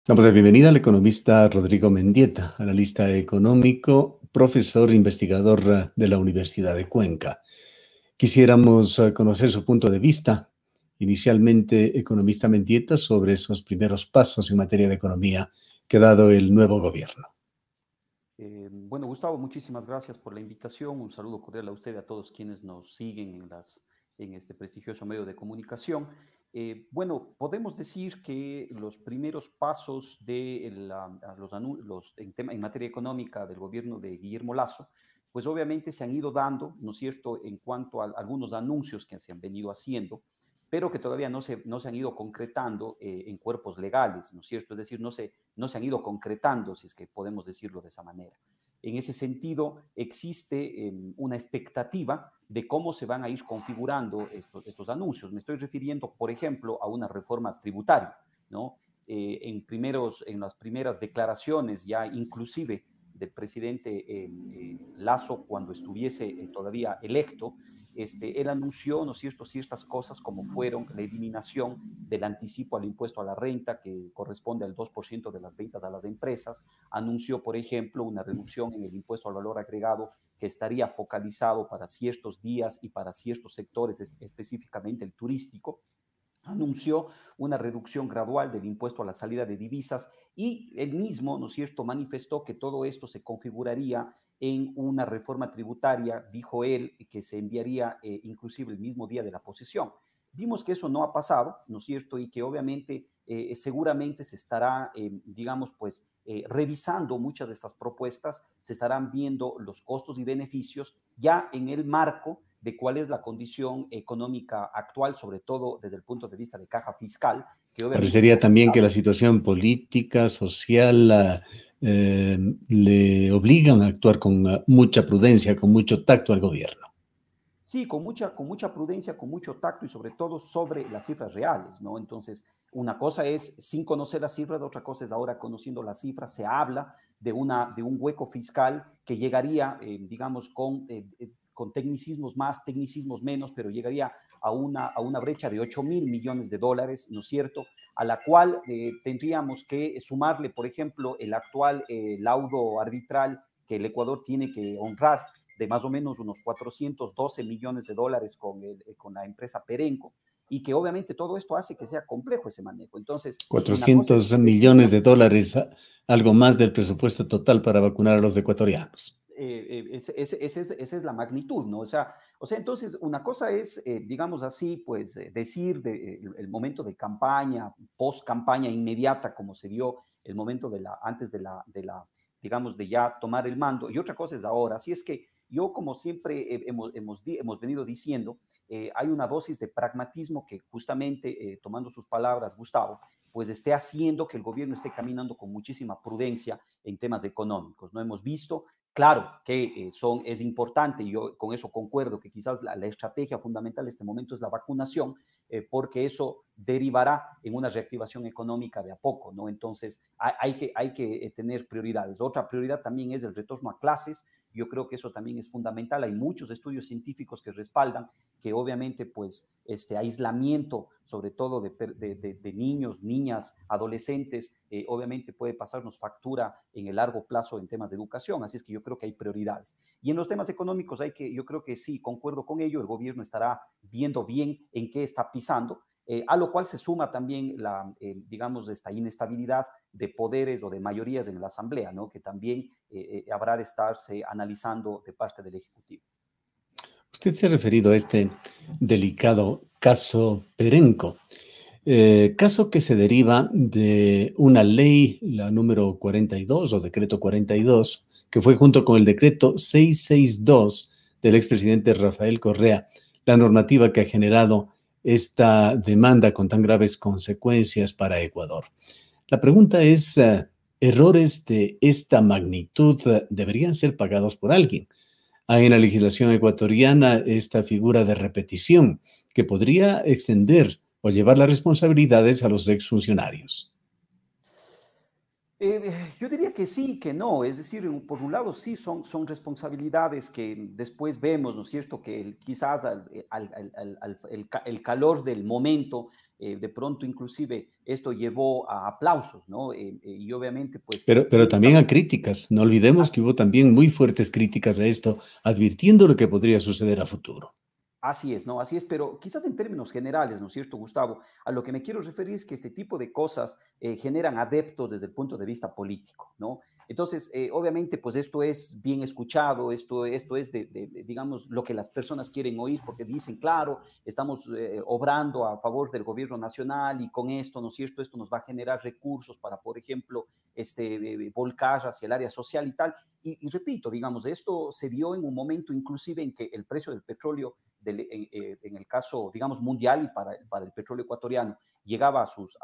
Damos la bienvenida al economista Rodrigo Mendieta, analista económico, profesor e investigador de la Universidad de Cuenca. Quisiéramos conocer su punto de vista, inicialmente, economista Mendieta, sobre esos primeros pasos en materia de economía que ha dado el nuevo gobierno. Bueno, Gustavo, muchísimas gracias por la invitación. Un saludo cordial a usted y a todos quienes nos siguen en este prestigioso medio de comunicación. Bueno, podemos decir que los primeros pasos en materia económica del gobierno de Guillermo Lasso, pues obviamente se han ido dando, ¿no es cierto?, en cuanto a algunos anuncios que se han venido haciendo, pero que todavía no se han ido concretando en cuerpos legales, ¿no es cierto? Es decir, no se han ido concretando, si es que podemos decirlo de esa manera. En ese sentido, existe una expectativa de cómo se van a ir configurando estos anuncios. Me estoy refiriendo, por ejemplo, a una reforma tributaria, ¿no? En las primeras declaraciones, ya inclusive del presidente Lasso, cuando estuviese todavía electo, él anunció, ¿no es cierto?, ciertas cosas como fueron la eliminación del anticipo al impuesto a la renta, que corresponde al 2% de las ventas a las empresas. Anunció, por ejemplo, una reducción en el impuesto al valor agregado que estaría focalizado para ciertos días y para ciertos sectores, específicamente el turístico. Anunció una reducción gradual del impuesto a la salida de divisas y él mismo, ¿no es cierto?, manifestó que todo esto se configuraría en una reforma tributaria, dijo él, que se enviaría inclusive el mismo día de la posesión. Vimos que eso no ha pasado, ¿no es cierto?, y que obviamente seguramente se estará, digamos, pues, revisando muchas de estas propuestas, se estarán viendo los costos y beneficios ya en el marco de cuál es la condición económica actual, sobre todo desde el punto de vista de caja fiscal, que obviamente Parecería también que la situación política, social, le obligan a actuar con mucha prudencia, con mucho tacto al gobierno. sí, con mucha prudencia, con mucho tacto y sobre todo sobre las cifras reales, ¿no? Entonces, una cosa es sin conocer las cifras, otra cosa es ahora conociendo las cifras, se habla de un hueco fiscal que llegaría, digamos, con tecnicismos más, tecnicismos menos, pero llegaría a una brecha de 8.000 millones de dólares, ¿no es cierto?, a la cual tendríamos que sumarle, por ejemplo, el actual laudo arbitral que el Ecuador tiene que honrar de más o menos unos 412 millones de dólares con la empresa Perenco, y que obviamente todo esto hace que sea complejo ese manejo. Entonces, una cosa es 400 millones decirlo, de dólares, algo más del presupuesto total para vacunar a los ecuatorianos. esa es la magnitud, ¿no? O sea, entonces, una cosa es, digamos así, pues decir el momento de campaña, post campaña inmediata, como se dio el momento antes digamos, de ya tomar el mando, y otra cosa es ahora. Así es que yo, como siempre hemos venido diciendo, hay una dosis de pragmatismo que justamente, tomando sus palabras, Gustavo, pues esté haciendo que el gobierno esté caminando con muchísima prudencia en temas económicos. No hemos visto. Claro que es importante, y yo con eso concuerdo, que quizás la estrategia fundamental en este momento es la vacunación, porque eso derivará en una reactivación económica de a poco, ¿no? Entonces, hay que tener prioridades. Otra prioridad también es el retorno a clases. Yo creo que eso también es fundamental. Hay muchos estudios científicos que respaldan que obviamente, pues, este aislamiento, sobre todo de niños, niñas, adolescentes, obviamente puede pasarnos factura en el largo plazo en temas de educación. Así es que yo creo que hay prioridades. Y en los temas económicos yo creo que sí, concuerdo con ello, el gobierno estará viendo bien en qué está pisando, a lo cual se suma también digamos, esta inestabilidad de poderes o de mayorías en la Asamblea, ¿no?, que también habrá de estarse analizando de parte del Ejecutivo. Usted se ha referido a este delicado caso Perenco, caso que se deriva de una ley, la número 42 o decreto 42, que fue junto con el decreto 662 del expresidente Rafael Correa, la normativa que ha generado esta demanda con tan graves consecuencias para Ecuador. La pregunta es, ¿errores de esta magnitud deberían ser pagados por alguien? Hay en la legislación ecuatoriana esta figura de repetición que podría extender o llevar las responsabilidades a los exfuncionarios. Yo diría que sí, que no. Es decir, por un lado sí son responsabilidades que después vemos, ¿no es cierto? Que quizás el calor del momento, de pronto inclusive esto llevó a aplausos, ¿no? Y obviamente pues Pero sí, también a críticas. No olvidemos que hubo también muy fuertes críticas a esto, advirtiendo lo que podría suceder a futuro. así es, ¿no? Así es, pero quizás en términos generales, ¿no es cierto, Gustavo? A lo que me quiero referir es que este tipo de cosas generan adeptos desde el punto de vista político, ¿no? Entonces, obviamente, pues esto es bien escuchado, esto es digamos, lo que las personas quieren oír, porque dicen, claro, estamos obrando a favor del gobierno nacional y con esto, ¿no es cierto? Esto nos va a generar recursos para, por ejemplo, volcar hacia el área social y tal. Y repito, digamos, esto se dio en un momento inclusive en que el precio del petróleo en el caso, digamos, mundial y para el petróleo ecuatoriano, llegaba a sus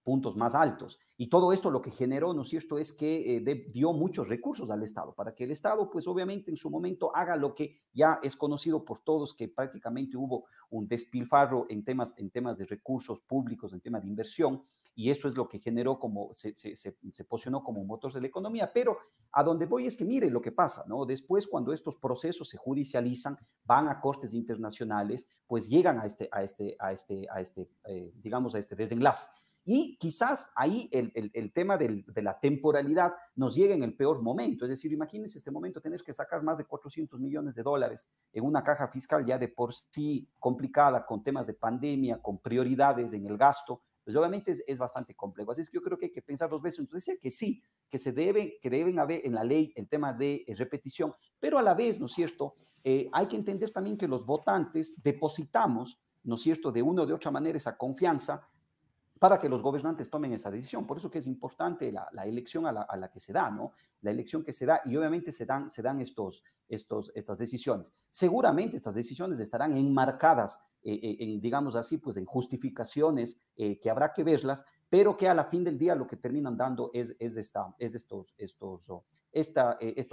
puntos más altos. Y todo esto lo que generó, ¿no es cierto?, es que dio muchos recursos al Estado, para que el Estado, pues obviamente en su momento haga lo que ya es conocido por todos, que prácticamente hubo un despilfarro en temas de recursos públicos, en temas de inversión, y eso es lo que generó como, se posicionó como un motor de la economía, pero a donde voy es que mire lo que pasa, ¿no? Después, cuando estos procesos se judicializan, van a cortes internacionales, pues llegan digamos, a este desenlace. Y quizás ahí el tema de la temporalidad nos llega en el peor momento. Es decir, imagínense este momento tener que sacar más de 400 millones de dólares en una caja fiscal ya de por sí complicada, con temas de pandemia, con prioridades en el gasto, pues obviamente es bastante complejo. Así es que yo creo que hay que pensar dos veces. Entonces decía que sí, que deben haber en la ley el tema de repetición, pero a la vez, ¿no es cierto? Hay que entender también que los votantes depositamos, ¿no es cierto?, de una o de otra manera esa confianza para que los gobernantes tomen esa decisión. Por eso que es importante la elección a la que se da, ¿no? La elección que se da y obviamente se dan estas decisiones. Seguramente estas decisiones estarán enmarcadas digamos así, pues en justificaciones que habrá que verlas, pero que a la fin del día lo que terminan dando estos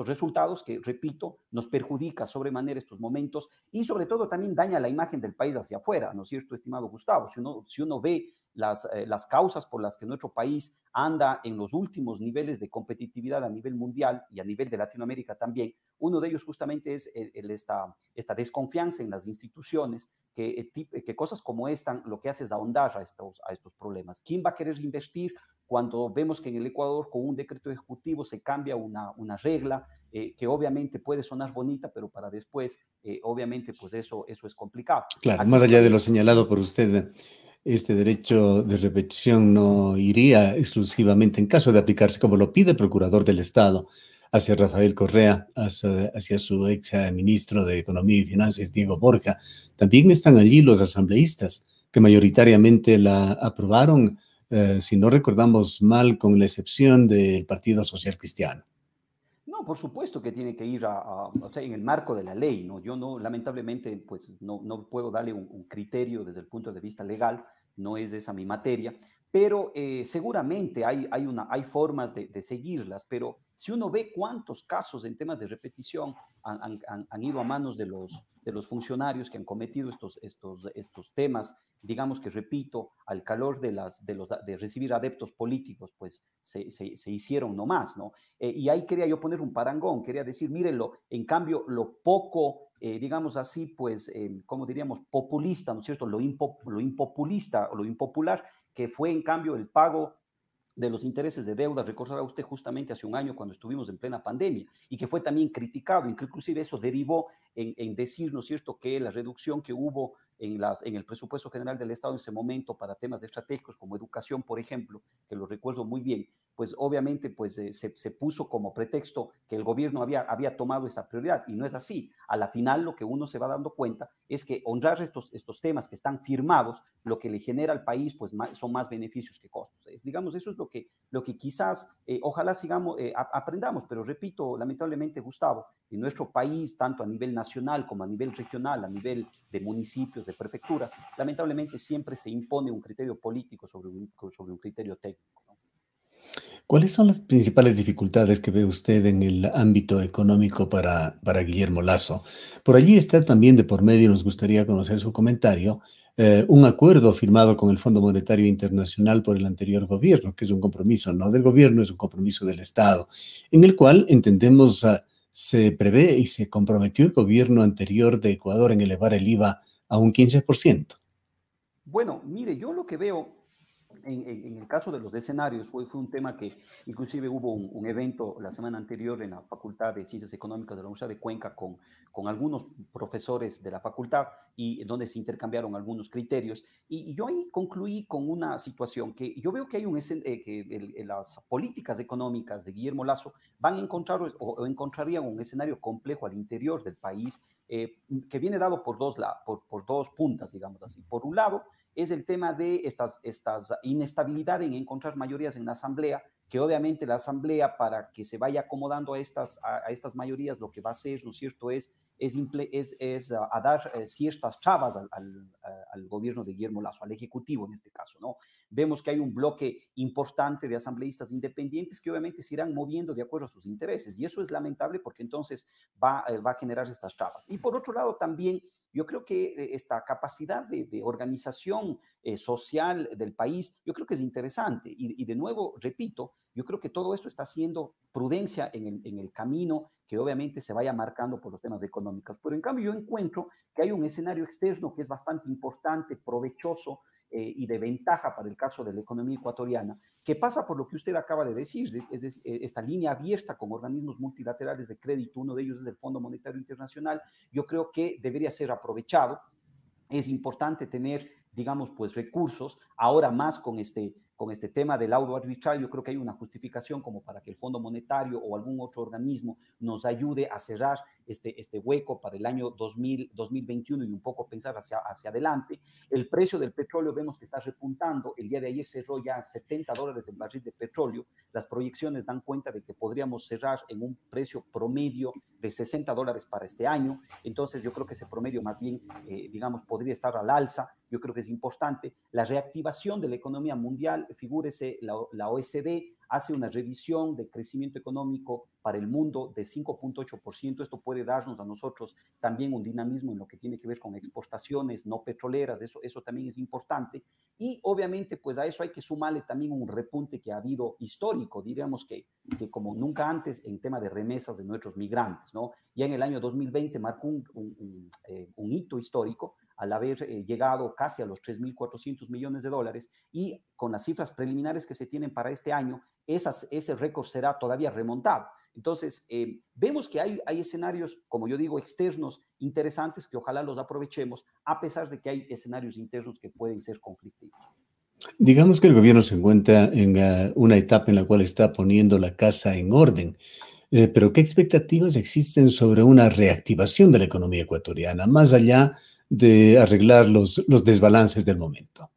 resultados que, repito, nos perjudica sobremanera estos momentos y sobre todo también daña la imagen del país hacia afuera, ¿no es cierto, estimado Gustavo? Si uno ve las causas por las que nuestro país anda en los últimos niveles de competitividad a nivel mundial y a nivel de Latinoamérica también, uno de ellos justamente es esta desconfianza en las instituciones, que cosas como esta lo que hace es ahondar a estos problemas. ¿Quién va a querer invertir cuando vemos que en el Ecuador con un decreto ejecutivo se cambia una regla que obviamente puede sonar bonita, pero para después, obviamente, pues eso es complicado? Claro, Aquí más allá de solamente lo señalado por usted, este derecho de repetición no iría exclusivamente, en caso de aplicarse como lo pide el Procurador del Estado, hacia Rafael Correa, hacia su ex ministro de Economía y Finanzas, Diego Borja. También están allí los asambleístas, que mayoritariamente la aprobaron, si no recordamos mal, con la excepción del Partido Social Cristiano. no, por supuesto que tiene que ir o sea, en el marco de la ley, ¿no? Yo no, lamentablemente, pues no puedo darle un criterio desde el punto de vista legal, no es esa mi materia, pero seguramente hay formas de seguirlas, pero si uno ve cuántos casos en temas de repetición han ido a manos de los funcionarios que han cometido estos temas, digamos que repito, al calor de recibir adeptos políticos, pues se hicieron nomás, ¿no? Y ahí quería yo poner un parangón, quería decir, mírenlo, en cambio, lo poco, digamos así, pues, ¿cómo diríamos? Populista, ¿no es cierto? Lo impopulista o lo impopular, que fue en cambio el pago de los intereses de deuda, recordará usted justamente hace un año cuando estuvimos en plena pandemia y que fue también criticado, inclusive eso derivó en decir, ¿no es cierto?, que la reducción que hubo en el presupuesto general del Estado en ese momento para temas estratégicos como educación, por ejemplo, que lo recuerdo muy bien, pues obviamente pues, se puso como pretexto que el gobierno había tomado esa prioridad y no es así. A la final lo que uno se va dando cuenta es que honrar estos temas que están firmados, lo que le genera al país pues son más beneficios que costos. Digamos, eso es lo que quizás, ojalá sigamos, aprendamos, pero repito, lamentablemente, Gustavo, en nuestro país, tanto a nivel nacional como a nivel regional, a nivel de municipios, de prefecturas, lamentablemente siempre se impone un criterio político sobre un criterio técnico, ¿no? ¿Cuáles son las principales dificultades que ve usted en el ámbito económico para Guillermo Lasso? Por allí está también de por medio, nos gustaría conocer su comentario, un acuerdo firmado con el Fondo Monetario Internacional por el anterior gobierno, que es un compromiso no del gobierno, es un compromiso del Estado, en el cual entendemos se prevé y se comprometió el gobierno anterior de Ecuador en elevar el IVA a un 15%. Bueno, mire, yo lo que veo en el caso de los escenarios, fue un tema que inclusive hubo un evento la semana anterior en la Facultad de Ciencias Económicas de la Universidad de Cuenca con algunos profesores de la facultad y donde se intercambiaron algunos criterios. Y yo ahí concluí con una situación que yo veo que hay las políticas económicas de Guillermo Lasso van a encontrar o encontrarían un escenario complejo al interior del país que viene dado por dos puntas, digamos así. Por un lado, es el tema de estas inestabilidad en encontrar mayorías en la Asamblea, que obviamente la Asamblea, para que se vaya acomodando a estas mayorías, lo que va a hacer, ¿no es cierto?, es a dar ciertas chavas al gobierno de Guillermo Lasso, al Ejecutivo en este caso, ¿no? Vemos que hay un bloque importante de asambleístas independientes que obviamente se irán moviendo de acuerdo a sus intereses, y eso es lamentable porque entonces va a generar estas chavas. Y por otro lado también, yo creo que esta capacidad de organización social del país, yo creo que es interesante. Y de nuevo, repito, yo creo que todo esto está haciendo prudencia en el camino que obviamente se vaya marcando por los temas económicos. Pero en cambio yo encuentro que hay un escenario externo que es bastante importante, provechoso y de ventaja para el caso de la economía ecuatoriana, que pasa por lo que usted acaba de decir, es decir, esta línea abierta con organismos multilaterales de crédito, uno de ellos es el Fondo Monetario Internacional. Yo creo que debería ser aprovechado. Es importante tener, digamos, pues recursos, ahora más con este tema del laudo arbitral. Yo creo que hay una justificación como para que el Fondo Monetario o algún otro organismo nos ayude a cerrar este hueco para el año 2021 y un poco pensar hacia adelante. El precio del petróleo vemos que está repuntando. El día de ayer cerró ya $70 el barril de petróleo. Las proyecciones dan cuenta de que podríamos cerrar en un precio promedio de $60 para este año. Entonces yo creo que ese promedio más bien, digamos, podría estar al alza. Yo creo que es importante. La reactivación de la economía mundial, figúrese, la OECD hace una revisión de crecimiento económico para el mundo de 5.8%. Esto puede darnos a nosotros también un dinamismo en lo que tiene que ver con exportaciones no petroleras. Eso también es importante. Y obviamente, pues a eso hay que sumarle también un repunte que ha habido histórico, diríamos que como nunca antes en tema de remesas de nuestros migrantes, ¿no? Ya en el año 2020 marcó un hito histórico al haber llegado casi a los 3.400 millones de dólares, y con las cifras preliminares que se tienen para este año, ese récord será todavía remontado. Entonces, vemos que hay escenarios, como yo digo, externos interesantes que ojalá los aprovechemos, a pesar de que hay escenarios internos que pueden ser conflictivos. Digamos que el gobierno se encuentra en una etapa en la cual está poniendo la casa en orden. Pero ¿qué expectativas existen sobre una reactivación de la economía ecuatoriana, más allá de arreglar los desbalances del momento?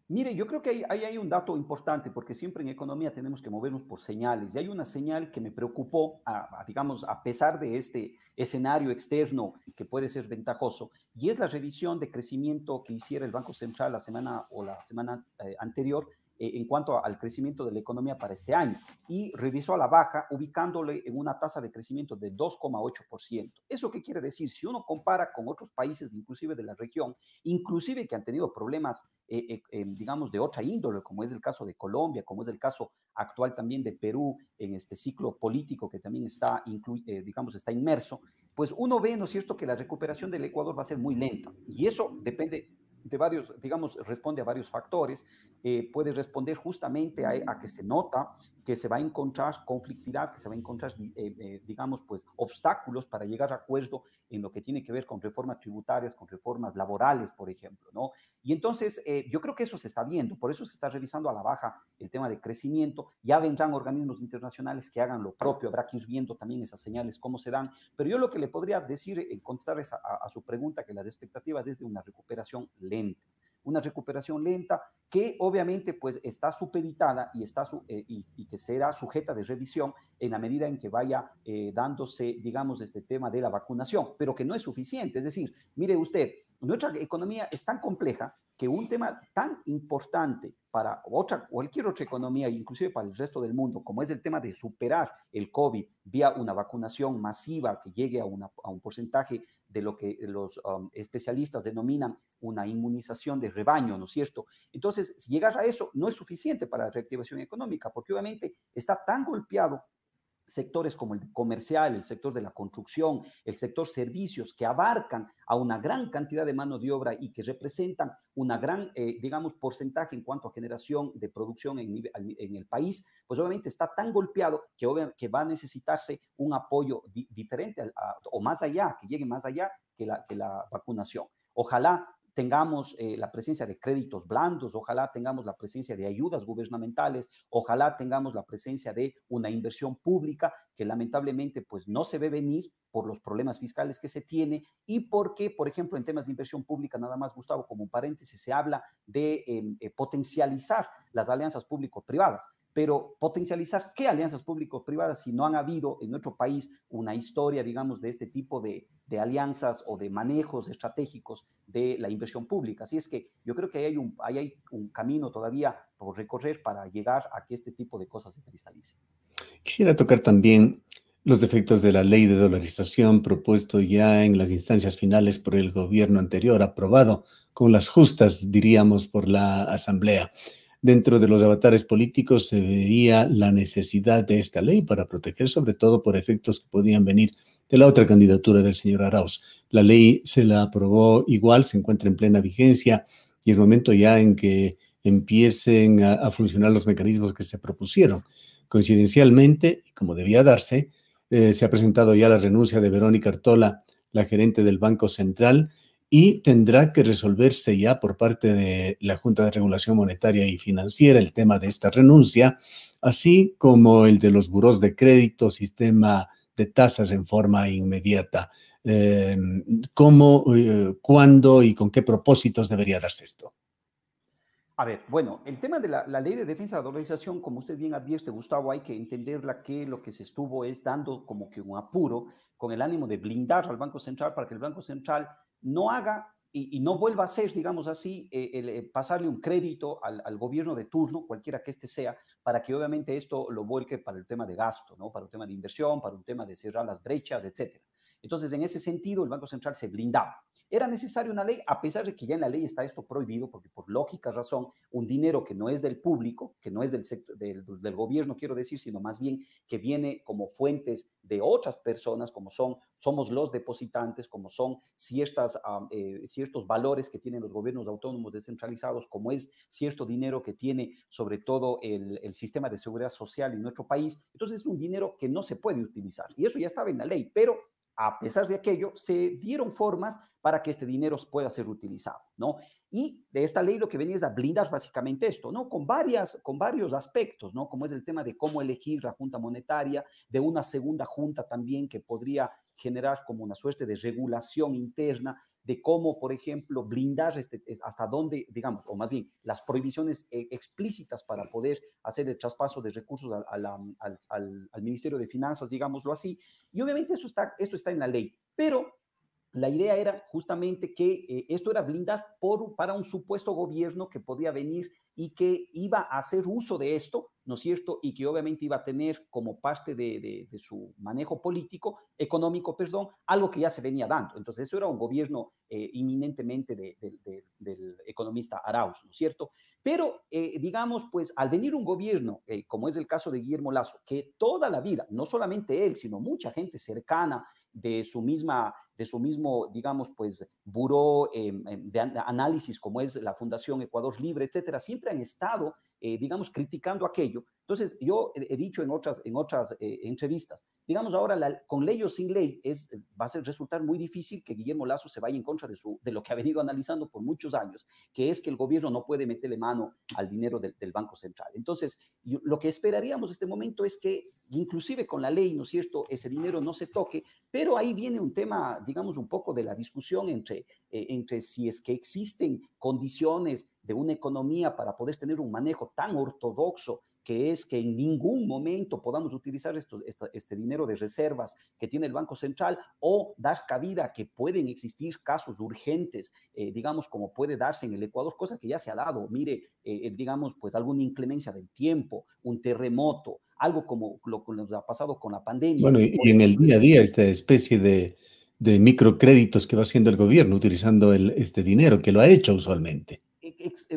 Mire, yo creo que ahí hay un dato importante, porque siempre en economía tenemos que movernos por señales. Y hay una señal que me preocupó, digamos, a pesar de este escenario externo que puede ser ventajoso, y es la revisión de crecimiento que hiciera el Banco Central la semana anterior en cuanto al crecimiento de la economía para este año. Y revisó a la baja, ubicándole en una tasa de crecimiento de 2,8%. ¿Eso qué quiere decir? Si uno compara con otros países, inclusive de la región, inclusive que han tenido problemas digamos, de otra índole, como es el caso de Colombia, como es el caso actual también de Perú, en este ciclo político que también digamos, está inmerso, pues uno ve, ¿no es cierto?, que la recuperación del Ecuador va a ser muy lenta. Y eso depende de varios, digamos, responde a varios factores. Puede responder justamente a que se nota que se va a encontrar conflictividad, que se va a encontrar, digamos, pues obstáculos para llegar a acuerdo en lo que tiene que ver con reformas tributarias, con reformas laborales, por ejemplo, ¿no? Y entonces yo creo que eso se está viendo, por eso se está revisando a la baja el tema de crecimiento. Ya vendrán organismos internacionales que hagan lo propio, habrá que ir viendo también esas señales, cómo se dan. Pero yo lo que le podría decir, contestar a su pregunta, que las expectativas es de una recuperación lenta. Una recuperación lenta que obviamente pues está supeditada y que será sujeta de revisión en la medida en que vaya dándose, digamos, este tema de la vacunación, pero que no es suficiente. Es decir, mire usted, nuestra economía es tan compleja que un tema tan importante para cualquier otra economía, inclusive para el resto del mundo, como es el tema de superar el COVID vía una vacunación masiva que llegue a un porcentaje de lo que los especialistas denominan una inmunización de rebaño, ¿no es cierto? Entonces, si llegar a eso no es suficiente para la reactivación económica, porque obviamente está tan golpeado sectores como el comercial, el sector de la construcción, el sector servicios, que abarcan a una gran cantidad de mano de obra y que representan una gran, digamos, porcentaje en cuanto a generación de producción en el país, pues obviamente está tan golpeado que va a necesitarse un apoyo diferente o más allá, que llegue más allá que la vacunación. Ojalá tengamos la presencia de créditos blandos, ojalá tengamos la presencia de ayudas gubernamentales, ojalá tengamos la presencia de una inversión pública que lamentablemente pues no se ve venir por los problemas fiscales que se tiene y porque, por ejemplo, en temas de inversión pública, nada más, Gustavo, como un paréntesis, se habla de potencializar las alianzas público-privadas. Pero potencializar qué alianzas público-privadas si no han habido en nuestro país una historia, digamos, de este tipo de alianzas o de manejos estratégicos de la inversión pública. Así es que yo creo que hay un camino todavía por recorrer para llegar a que este tipo de cosas se cristalicen. Quisiera tocar también los defectos de la ley de dolarización propuesto ya en las instancias finales por el gobierno anterior, aprobado con las justas, diríamos, por la Asamblea. Dentro de los avatares políticos se veía la necesidad de esta ley para proteger, sobre todo por efectos que podían venir de la otra candidatura del señor Arauz. La ley se la aprobó igual, se encuentra en plena vigencia y el momento ya en que empiecen a funcionar los mecanismos que se propusieron. Coincidencialmente, como debía darse, se ha presentado ya la renuncia de Verónica Artola, la gerente del Banco Central, y tendrá que resolverse ya por parte de la Junta de Regulación Monetaria y Financiera el tema de esta renuncia, así como el de los burós de crédito, sistema de tasas en forma inmediata. ¿Cómo, cuándo y con qué propósitos debería darse esto? A ver, bueno, el tema de la ley de defensa de la dolarización, como usted bien advierte, Gustavo, hay que entenderla que lo que se estuvo es dando como que un apuro con el ánimo de blindar al Banco Central para que el Banco Central no haga y no vuelva a hacer, digamos así, pasarle un crédito al gobierno de turno, cualquiera que este sea, para que obviamente esto lo vuelque para el tema de gasto, ¿no? Para el tema de inversión, para un tema de cerrar las brechas, etcétera. Entonces, en ese sentido, el Banco Central se blindaba. Era necesaria una ley, a pesar de que ya en la ley está esto prohibido, porque por lógica razón, un dinero que no es del público, que no es del gobierno, quiero decir, sino más bien que viene como fuentes de otras personas, como somos los depositantes, como son ciertos valores que tienen los gobiernos autónomos descentralizados, como es cierto dinero que tiene sobre todo el sistema de seguridad social en nuestro país. Entonces es un dinero que no se puede utilizar. Y eso ya estaba en la ley, pero a pesar de aquello, se dieron formas para que este dinero pueda ser utilizado, ¿no? Y de esta ley lo que venía es a blindar básicamente esto, ¿no? Con varios aspectos, ¿no? Como es el tema de cómo elegir la Junta Monetaria, de una segunda junta también que podría generar como una suerte de regulación interna, de cómo, por ejemplo, blindar hasta dónde, digamos, o más bien las prohibiciones explícitas para poder hacer el traspaso de recursos al Ministerio de Finanzas, digámoslo así. Y obviamente esto está en la ley, pero la idea era justamente que esto era blindar para un supuesto gobierno que podía venir y que iba a hacer uso de esto, ¿no es cierto? Y que obviamente iba a tener como parte de su manejo político, económico, perdón, algo que ya se venía dando. Entonces, eso era un gobierno inminentemente del economista Arauz, ¿no es cierto? Pero, digamos, pues al venir un gobierno, como es el caso de Guillermo Lasso, que toda la vida, no solamente él, sino mucha gente cercana de su mismo, digamos, pues, buró de análisis como es la Fundación Ecuador Libre, etcétera, siempre han estado, digamos, criticando aquello. Entonces, yo he dicho en otras entrevistas, digamos ahora, con ley o sin ley, va a resultar muy difícil que Guillermo Lasso se vaya en contra de lo que ha venido analizando por muchos años, que es que el gobierno no puede meterle mano al dinero del Banco Central. Entonces, lo que esperaríamos en este momento es que, inclusive con la ley, ¿no es cierto?, ese dinero no se toque, pero ahí viene un tema, digamos, un poco de la discusión entre si es que existen condiciones de una economía para poder tener un manejo tan ortodoxo que es que en ningún momento podamos utilizar este dinero de reservas que tiene el Banco Central o dar cabida a que pueden existir casos urgentes, digamos, como puede darse en el Ecuador, cosa que ya se ha dado. Mire, digamos, pues alguna inclemencia del tiempo, un terremoto, algo como lo que nos ha pasado con la pandemia. Bueno, y en el día a día, esta especie de microcréditos que va haciendo el gobierno utilizando este dinero, que lo ha hecho usualmente.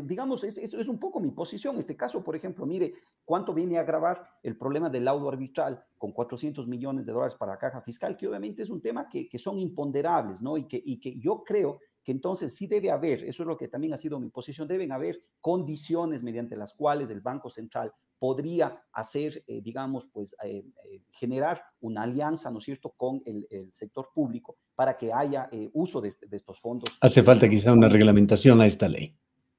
Digamos, es un poco mi posición. Este caso, por ejemplo, mire cuánto viene a agravar el problema del laudo arbitral con 400 millones de dólares para la caja fiscal, que obviamente es un tema que son imponderables, ¿no? Y que yo creo que entonces sí debe haber, eso es lo que también ha sido mi posición, deben haber condiciones mediante las cuales el Banco Central podría hacer, digamos, pues generar una alianza, ¿no es cierto?, con el sector público para que haya uso de estos fondos. Hace falta quizá una reglamentación a esta ley.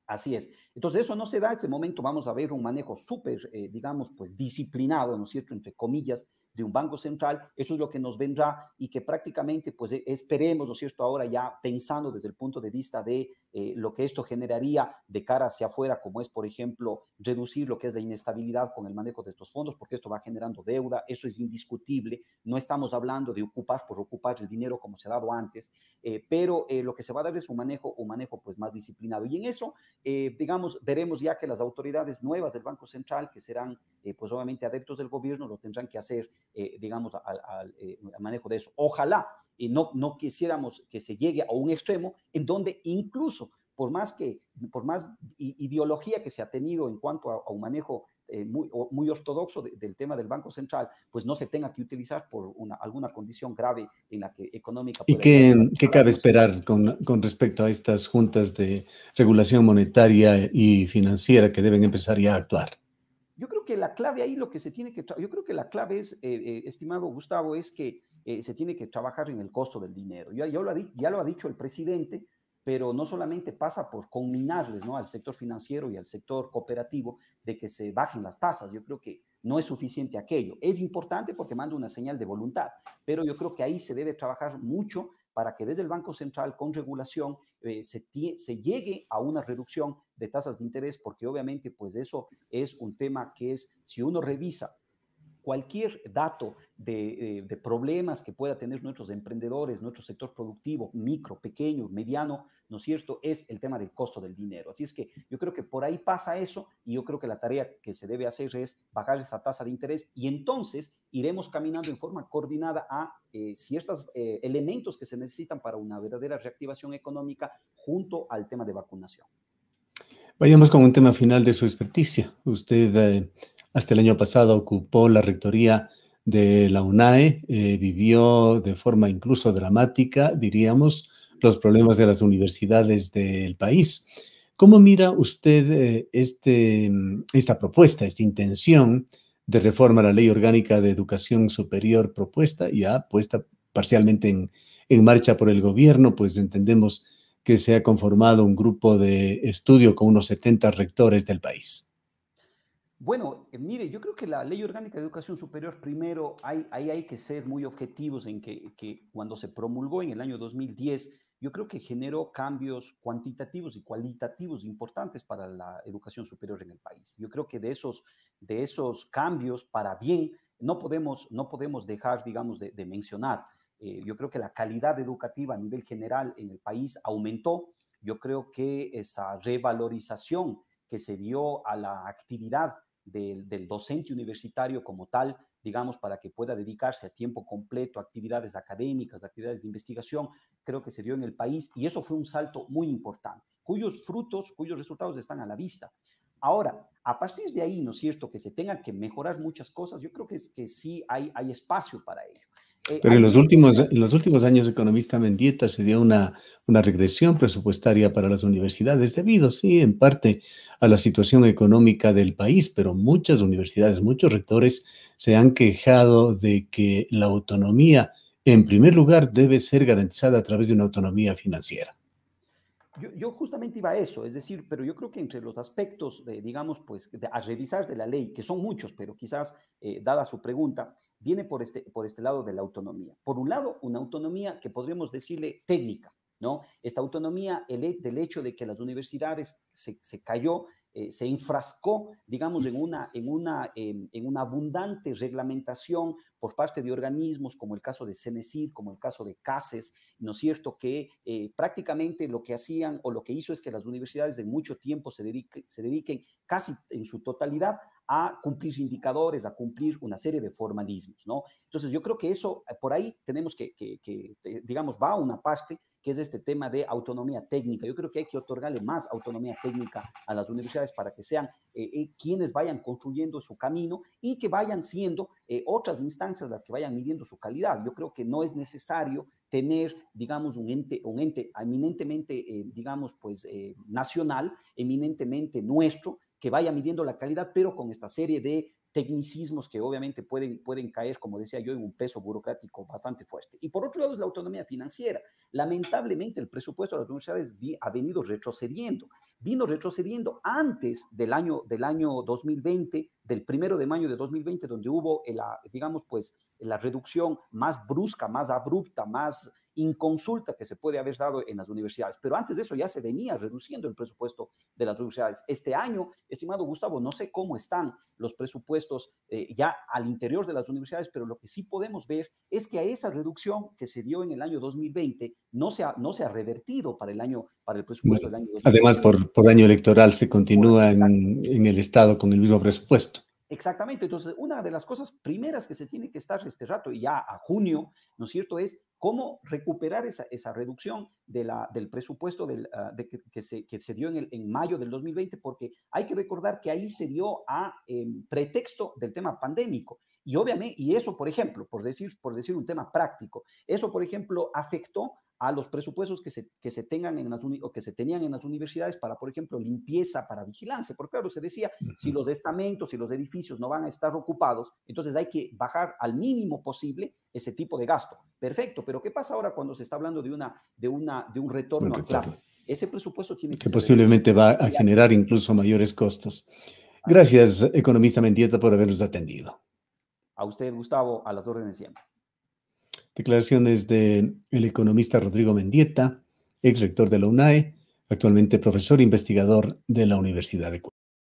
Así es. Entonces, eso no se da. En este momento vamos a ver un manejo súper, digamos, pues disciplinado, ¿no es cierto?, entre comillas, de un banco central. Eso es lo que nos vendrá y que prácticamente, pues esperemos, ¿no es cierto?, ahora ya pensando desde el punto de vista de lo que esto generaría de cara hacia afuera, como es, por ejemplo, reducir lo que es la inestabilidad con el manejo de estos fondos, porque esto va generando deuda, eso es indiscutible. No estamos hablando de ocupar por ocupar el dinero como se ha dado antes, pero lo que se va a dar es un manejo pues más disciplinado. Y en eso digamos, veremos ya que las autoridades nuevas del Banco Central, que serán, pues obviamente, adeptos del gobierno, lo tendrán que hacer, digamos, al manejo de eso. Ojalá no quisiéramos que se llegue a un extremo en donde incluso, por más ideología que se ha tenido en cuanto a un manejo muy ortodoxo del tema del Banco Central, pues no se tenga que utilizar por alguna condición grave en la que económica ¿Y pueda llegar a qué cabe colapsarnos. esperar con respecto a estas juntas de regulación monetaria y financiera que deben empezar ya a actuar? Yo creo que la clave ahí lo que se tiene que, yo creo que la clave es, estimado Gustavo, es que se tiene que trabajar en el costo del dinero. Ya lo ha dicho el presidente, pero no solamente pasa por conminarles, ¿no?, al sector financiero y al sector cooperativo de que se bajen las tasas. Yo creo que no es suficiente aquello. Es importante porque manda una señal de voluntad, pero yo creo que ahí se debe trabajar mucho para que desde el Banco Central, con regulación, se llegue a una reducción de tasas de interés, porque obviamente pues eso es un tema que es, si uno revisa cualquier dato de problemas que pueda tener nuestros emprendedores, nuestro sector productivo, micro, pequeño, mediano, ¿no es cierto?, es el tema del costo del dinero. Así es que yo creo que por ahí pasa eso y yo creo que la tarea que se debe hacer es bajar esa tasa de interés y entonces iremos caminando en forma coordinada a ciertos elementos que se necesitan para una verdadera reactivación económica junto al tema de vacunación. Vayamos con un tema final de su experticia. Usted hasta el año pasado ocupó la rectoría de la UNAE, vivió de forma incluso dramática, diríamos, los problemas de las universidades del país. ¿Cómo mira usted esta propuesta, esta intención de reforma a la Ley Orgánica de Educación Superior propuesta, ya puesta parcialmente en marcha por el gobierno? Pues entendemos que se ha conformado un grupo de estudio con unos 70 rectores del país. Bueno, mire, yo creo que la Ley Orgánica de Educación Superior, primero, hay que ser muy objetivos en que cuando se promulgó en el año 2010, yo creo que generó cambios cuantitativos y cualitativos importantes para la educación superior en el país. Yo creo que de esos cambios para bien no podemos dejar, digamos, de mencionar. Yo creo que la calidad educativa a nivel general en el país aumentó. Yo creo que esa revalorización que se dio a la actividad del docente universitario como tal, digamos, para que pueda dedicarse a tiempo completo a actividades académicas, a actividades de investigación, creo que se dio en el país y eso fue un salto muy importante, cuyos frutos, cuyos resultados están a la vista. Ahora, a partir de ahí, ¿no es cierto?, que se tengan que mejorar muchas cosas, yo creo que sí hay espacio para ello. Pero en los últimos años, economista Mendieta, se dio una regresión presupuestaria para las universidades, debido, sí, en parte a la situación económica del país, pero muchas universidades, muchos rectores se han quejado de que la autonomía, en primer lugar, debe ser garantizada a través de una autonomía financiera. Yo justamente iba a eso, es decir, pero yo creo que entre los aspectos, digamos, pues, a revisar de la ley, que son muchos, pero quizás, dada su pregunta, viene por este lado de la autonomía. Por un lado, una autonomía que podríamos decirle técnica, ¿no? Esta autonomía, del hecho de que las universidades se cayó, se enfrascó, digamos, en una abundante reglamentación por parte de organismos como el caso de CENESID, como el caso de CASES, ¿no es cierto?, que prácticamente lo que hacían o lo que hizo es que las universidades de mucho tiempo se dediquen casi en su totalidad a cumplir indicadores, a cumplir una serie de formalismos, ¿no? Entonces, yo creo que eso, por ahí tenemos digamos, va a una parte que es este tema de autonomía técnica. Yo creo que hay que otorgarle más autonomía técnica a las universidades para que sean quienes vayan construyendo su camino y que vayan siendo otras instancias las que vayan midiendo su calidad. Yo creo que no es necesario tener, digamos, un ente eminentemente, digamos, pues, nacional, eminentemente nuestro, que vaya midiendo la calidad, pero con esta serie de tecnicismos que obviamente pueden caer, como decía yo, en un peso burocrático bastante fuerte. Y por otro lado es la autonomía financiera. Lamentablemente el presupuesto de las universidades ha venido retrocediendo. Vino retrocediendo antes del año 2020, del 1 de mayo de 2020, donde hubo, digamos, pues, la reducción más brusca, más abrupta, más inconsulta que se puede haber dado en las universidades. Pero antes de eso ya se venía reduciendo el presupuesto de las universidades. Este año, estimado Gustavo, no sé cómo están los presupuestos ya al interior de las universidades, pero lo que sí podemos ver es que a esa reducción que se dio en el año 2020 no se ha revertido para el presupuesto Bueno, del año además, 2021. por año electoral se continúa en el Estado con el mismo presupuesto. Exactamente, entonces una de las cosas primeras que se tiene que estar este rato y ya a junio, ¿no es cierto?, es cómo recuperar esa reducción del presupuesto que se dio en mayo del 2020, porque hay que recordar que ahí se dio a pretexto del tema pandémico. Y obviamente, y eso, por ejemplo, por decir un tema práctico, eso, por ejemplo, afectó a los presupuestos que se tenían en las universidades para, por ejemplo, limpieza, para vigilancia, porque claro, se decía, si los estamentos y los edificios no van a estar ocupados, entonces hay que bajar al mínimo posible ese tipo de gasto. Perfecto, pero ¿qué pasa ahora cuando se está hablando de un retorno a clases? Ese presupuesto tiene que Que ser reducido. posiblemente va a generar incluso mayores costos. Gracias, economista Mendieta, por habernos atendido. A usted, Gustavo, a las órdenes siempre. Declaraciones del economista Rodrigo Mendieta, ex rector de la UNAE, actualmente profesor investigador de la Universidad de Ecuador.